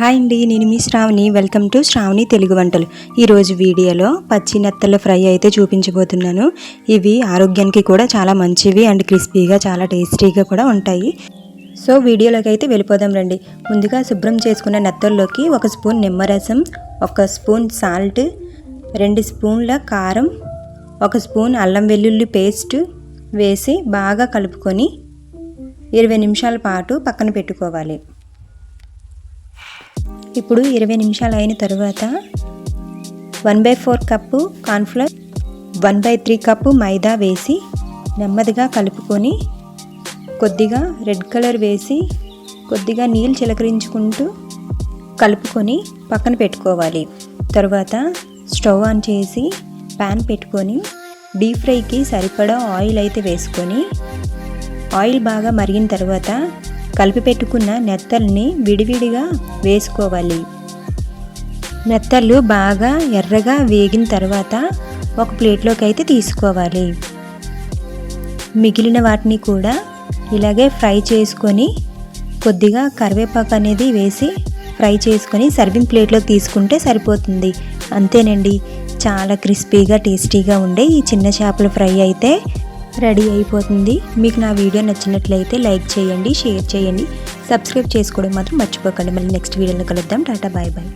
Hi అండి, నేను మీ Shravani. Welcome to Shravani Telugu వంటలు. ఈరోజు వీడియోలో పచ్చి నెత్తళ్ళ ఫ్రై అయితే చూపించబోతున్నాను. ఇవి ఆరోగ్యానికి కూడా చాలా మంచివి అండ్ క్రిస్పీగా చాలా టేస్టీగా కూడా ఉంటాయి. సో వీడియోలోకి అయితే వెళ్ళిపోదాం రండి. ముందుగా శుభ్రం చేసుకున్న నెత్తల్లోకి 1 స్పూన్ నిమ్మరసం, 1 స్పూన్ సాల్ట్, 2 స్పూన్ల కారం, 1 స్పూన్ అల్లం వెల్లుల్లి పేస్ట్ వేసి బాగా కలుపుకొని 20 నిమిషాల పాటు పక్కన పెట్టుకోవాలి. ఇప్పుడు 20 నిమిషాలు అయిన తర్వాత 1/4 కప్పు కార్న్ఫ్లవర్, 1/3 కప్పు మైదా వేసి నెమ్మదిగా కలుపుకొని కొద్దిగా రెడ్ కలర్ వేసి కొద్దిగా నీళ్ళు చిలకరించుకుంటూ కలుపుకొని పక్కన పెట్టుకోవాలి. తర్వాత స్టవ్ ఆన్ చేసి ప్యాన్ పెట్టుకొని డీప్ ఫ్రైకి సరిపడా ఆయిల్ అయితే వేసుకొని ఆయిల్ బాగా మరిగిన తర్వాత కలిపి పెట్టుకున్న నెత్తల్ని విడివిడిగా వేసుకోవాలి. నెత్తళ్ళు బాగా ఎర్రగా వేగిన తర్వాత ఒక ప్లేట్లోకి అయితే తీసుకోవాలి. మిగిలిన వాటిని కూడా ఇలాగే ఫ్రై చేసుకొని కొద్దిగా కరివేపాకు అనేది వేసి ఫ్రై చేసుకొని సర్వింగ్ ప్లేట్లోకి తీసుకుంటే సరిపోతుంది. అంతేనండి, చాలా క్రిస్పీగా టేస్టీగా ఉండే ఈ చిన్న చేపల ఫ్రై అయితే రెడీ అయిపోతుంది. మీకు నా వీడియో నచ్చినట్లయితే లైక్ చేయండి, షేర్ చేయండి, సబ్స్క్రైబ్ చేసుకోవడం మాత్రం మర్చిపోకండి. మళ్ళీ నెక్స్ట్ వీడియోలో కలుద్దాం. Tata, bye bye.